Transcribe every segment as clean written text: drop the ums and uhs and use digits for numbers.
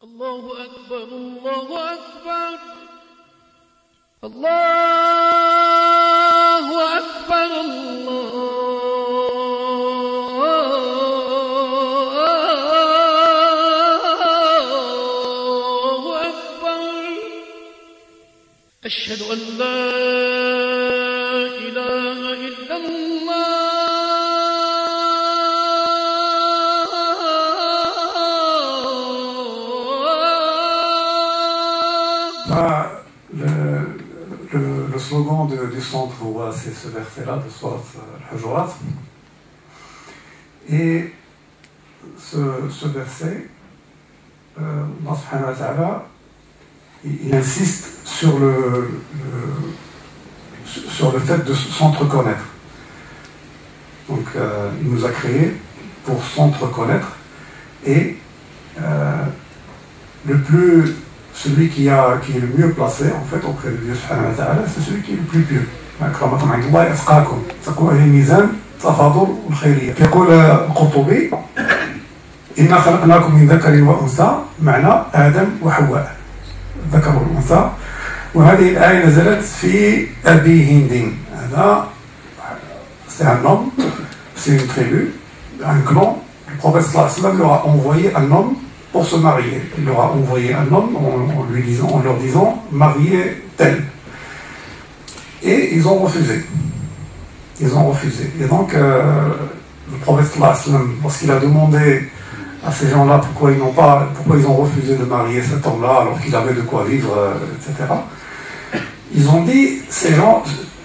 الله أكبر الله أكبر الله أكبر الله أكبر أشهد أن لا إله إلا الله Le slogan du centre, c'est ce verset-là de Surat al-Hujurat. Et ce verset, Allah subhanahu wa ta'ala, il insiste sur le fait de s'entreconnaître. Donc, il nous a créés pour s'entreconnaître. Et celui qui est le mieux placé en fait auprès de Dieu subhanahu wa ta'ala, c'est celui qui est le plus pieux. أكرمكم عند الله أتقاكم. تقوى هي ميزان تفاضل والخيرية. يقول القرطبي إنا خلقناكم من ذكر وأنثى معنى آدم وحواء. الذكر والأنثى. وهذه الآية نزلت في أبي هند. هذا c'est un homme, c'est une tribu, un clan. Le prophète sallallahu alayhi wa sallam leur a envoyé un homme pour se marier. Il leur a envoyé un homme en leur disant mariez tel. Et ils ont refusé. Ils ont refusé. Et donc, le prophète sallallahu alayhi wa sallam, lorsqu'il a demandé à ces gens-là pourquoi ils ont refusé de marier cet homme-là alors qu'il avait de quoi vivre, etc. Ils ont dit, ces gens,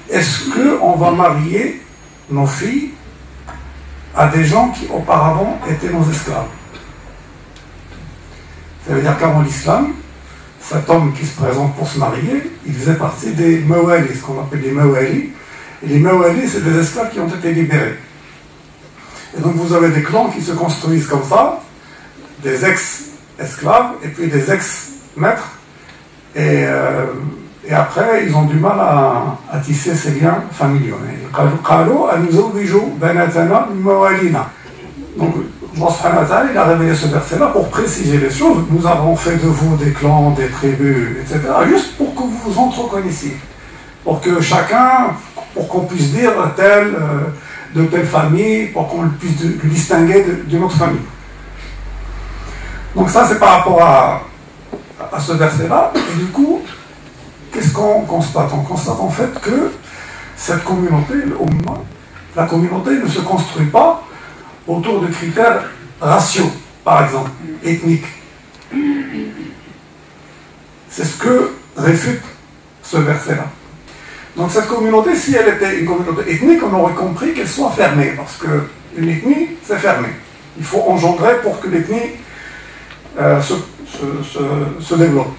est-ce qu'on va marier nos filles à des gens qui auparavant étaient nos esclaves? Ça veut dire qu'avant l'islam, cet homme qui se présente pour se marier, il faisait partie des mawali, ce qu'on appelle les mawali. Et les mawali, c'est des esclaves qui ont été libérés. Et donc vous avez des clans qui se construisent comme ça, des ex-esclaves et puis des ex-maîtres. Et après, ils ont du mal à tisser ces liens familiaux. Donc, Allah subhanahu wa ta'ala, il a révélé ce verset-là pour préciser les choses. Nous avons fait de vous des clans, des tribus, etc. Juste pour que vous vous entreconnaissiez. Pour que pour qu'on puisse dire de telle famille, pour qu'on puisse le distinguer d'une autre famille. Donc ça, c'est par rapport à ce verset-là. Et du coup, qu'est-ce qu'on constate? On constate en fait que cette communauté, la communauté ne se construit pas autour de critères raciaux, par exemple, ethniques. C'est ce que réfute ce verset-là. Donc cette communauté, si elle était une communauté ethnique, on aurait compris qu'elle soit fermée, parce qu'une ethnie, c'est fermé. Il faut engendrer pour que l'ethnie se développe.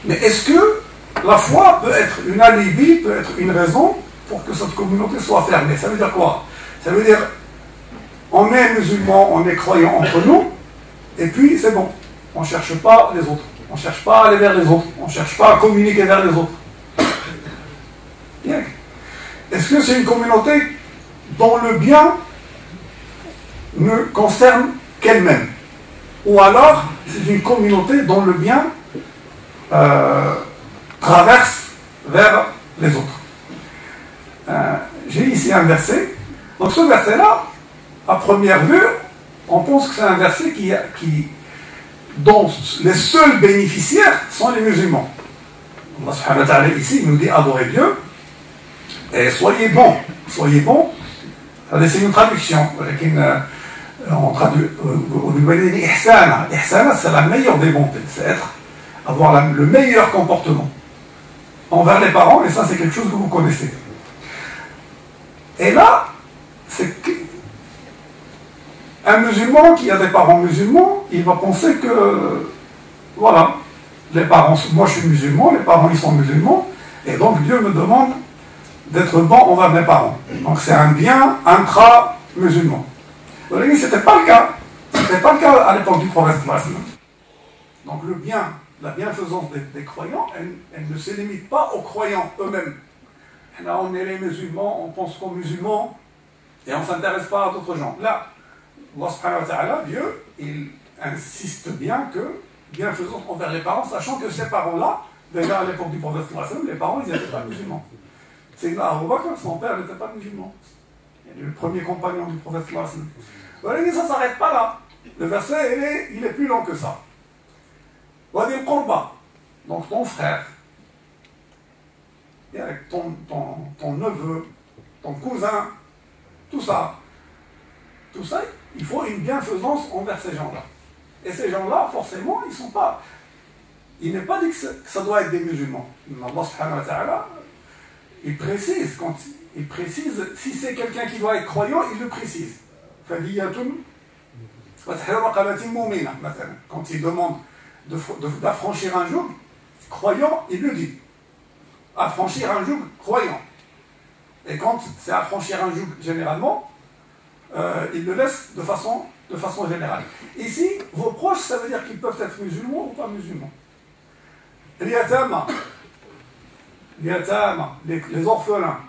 Mais est-ce que la foi peut être une alibi, peut être une raison pour que cette communauté soit fermée? Ça veut dire quoi? Ça veut dire on est musulmans, on est croyants entre nous, et puis c'est bon. On ne cherche pas les autres. On ne cherche pas à aller vers les autres. On ne cherche pas à communiquer vers les autres. Bien. Est-ce que c'est une communauté dont le bien ne concerne qu'elle-même? Ou alors, c'est une communauté dont le bien traverse vers les autres? J'ai ici un verset. Donc ce verset-là, à première vue, on pense que c'est un verset dont les seuls bénéficiaires sont les musulmans. Allah subhanahu wa ta'ala ici nous dit adorez Dieu et soyez bons. Soyez bons, c'est une traduction. On traduit l'ihsana. L'ihsana, c'est la meilleure des bontés. C'est avoir le meilleur comportement envers les parents, et ça c'est quelque chose que vous connaissez. Et là, un musulman qui a des parents musulmans, il va penser que, voilà, les parents, moi je suis musulman, les parents ils sont musulmans, et donc Dieu me demande d'être bon envers mes parents. Donc c'est un bien intra-musulman. Vous voyez, ce n'était pas le cas. Ce n'était pas le cas à l'époque du prophète. Donc le bien, la bienfaisance des croyants, elle ne se limite pas aux croyants eux-mêmes. Là, on est les musulmans, on pense qu'aux musulmans, et on ne s'intéresse pas à d'autres gens. Là, Allah subhanahu wa ta'ala, Dieu, il insiste bien que bienfaisance envers les parents, sachant que ces parents-là, déjà à l'époque du prophète, les parents, ils n'étaient pas musulmans. C'est Abu Bakr, son père n'était pas musulman. Il est le premier compagnon du prophète. Voilà, mais ça ne s'arrête pas là. Le verset, il est plus long que ça. Wadi al-Qurba, donc ton frère, et avec ton neveu, ton cousin, tout ça, il faut une bienfaisance envers ces gens-là. Et ces gens-là, forcément, ils sont pas. Il n'est pas dit que ça doit être des musulmans. Allah subhanahu wa ta'ala, il précise, si c'est quelqu'un qui doit être croyant, il le précise. Quand il demande d'affranchir un joug, croyant, il le dit. Affranchir un joug, croyant. Et quand c'est affranchir un joug, généralement, il le laisse de façon générale. Ici, vos proches, ça veut dire qu'ils peuvent être musulmans ou pas musulmans. Les orphelins.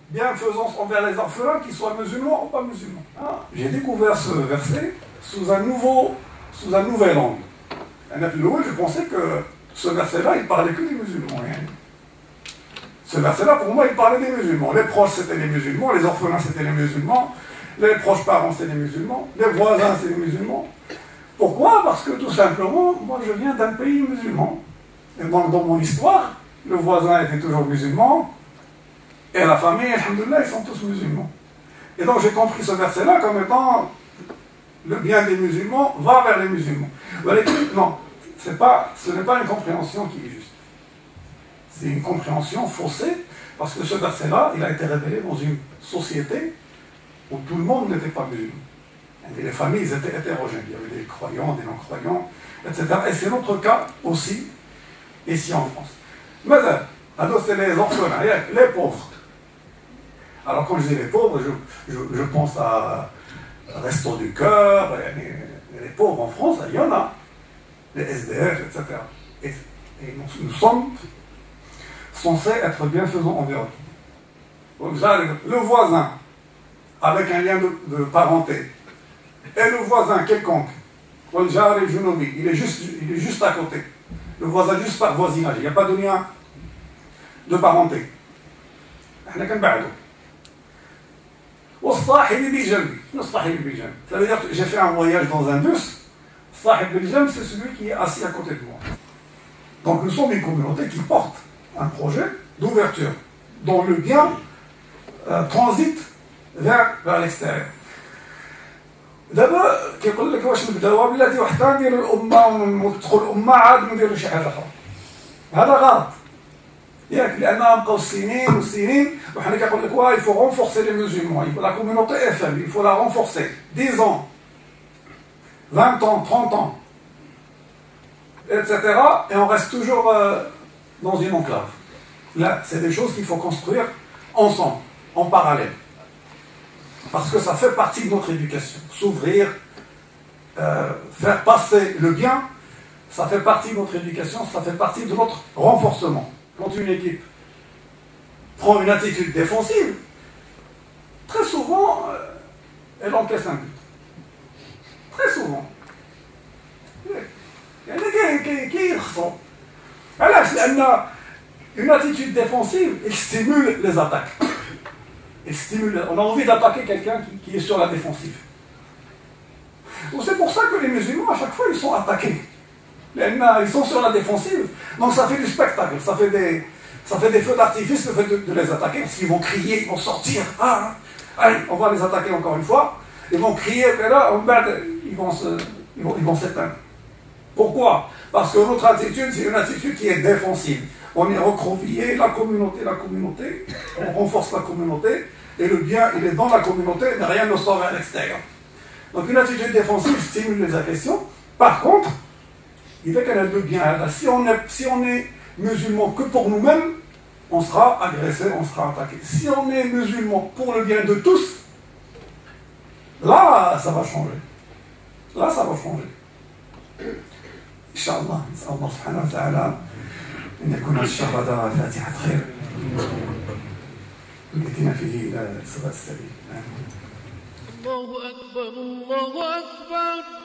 Bienfaisance envers les orphelins, qu'ils soient musulmans ou pas musulmans. J'ai découvert ce verset sous un nouvel angle. Je pensais que ce verset-là, il parlait que des musulmans. Ce verset-là, pour moi, il parlait des musulmans. Les proches, c'était les musulmans. Les orphelins, c'était les musulmans. Les proches parents, c'est les musulmans. Les voisins, c'est les musulmans. Pourquoi? Parce que tout simplement, moi, je viens d'un pays musulman. Et donc, dans mon histoire, le voisin était toujours musulman. Et la famille, alhamdoulilah, ils sont tous musulmans. Et donc, j'ai compris ce verset-là comme étant le bien des musulmans va vers les musulmans. Non, ce n'est pas une compréhension qui est juste. C'est une compréhension faussée, parce que ce verset-là, il a été révélé dans une société où tout le monde n'était pas musulman. Et les familles étaient hétérogènes. Il y avait des croyants, des non-croyants, etc. Et c'est notre cas aussi, ici en France. Mais alors, c'est les orphelins, les pauvres. Alors, quand je dis les pauvres, je pense à Resto du Cœur, les pauvres en France, il y en a. Les SDF, etc. Et nous sommes censés être bienfaisants envers eux. Donc, le voisin, avec un lien de parenté, et le voisin quelconque, il est juste à côté. Le voisin juste par voisinage, il n'y a pas de lien de parenté. Ça veut dire que j'ai fait un voyage dans un bus. Sahib al-Jam, c'est celui qui est assis à côté de moi. Donc nous sommes une communauté qui porte un projet d'ouverture dont le bien transite vers l'extérieur. دابا كيقول لك واش نبداوها بلاتي وحده نديروا الامه وندخل الامه عاد نديروا شي حاجه اخرى. هذا غلط. ياك لانها بقاو سنين وسنين وحنا كنقول لك il faut renforcer les musulmans, la communauté est faible, il faut la renforcer. 10 ans, 20 ans, 30 ans, etc. Et on reste toujours dans une enclave. Là, c'est des choses qu'il faut construire ensemble, en parallèle. Parce que ça fait partie de notre éducation. S'ouvrir, faire passer le bien, ça fait partie de notre éducation, ça fait partie de notre renforcement. Quand une équipe prend une attitude défensive, très souvent, elle encaisse un but. Très souvent. Il y en a qui y ressemblent. Alors, une attitude défensive, elle stimule les attaques. On a envie d'attaquer quelqu'un qui est sur la défensive. Donc c'est pour ça que les musulmans, à chaque fois, ils sont attaqués. Ils sont sur la défensive. Donc ça fait du spectacle, ça fait des feux d'artifice, le fait de les attaquer, parce qu'ils vont crier, ils vont sortir. Allez, on va les attaquer encore une fois. Ils vont crier, et là, ils vont s'éteindre. Pourquoi? Parce que notre attitude, c'est une attitude qui est défensive. On est recroquevillé, la communauté, on renforce la communauté, et le bien, il est dans la communauté, mais rien ne sort vers l'extérieur. Donc une attitude défensive stimule les agressions. Par contre, il fait qu'elle a le bien. Si on est musulman que pour nous-mêmes, on sera agressé, on sera attaqué. Si on est musulman pour le bien de tous, là, ça va changer. Là, ça va changer. Inch'Allah, Allah subhanahu wa ta'ala, أن يكون الشهر هذا فاتحة خير ويأتينا فيه إلى صراط السبيل. الله أكبر الله أكبر.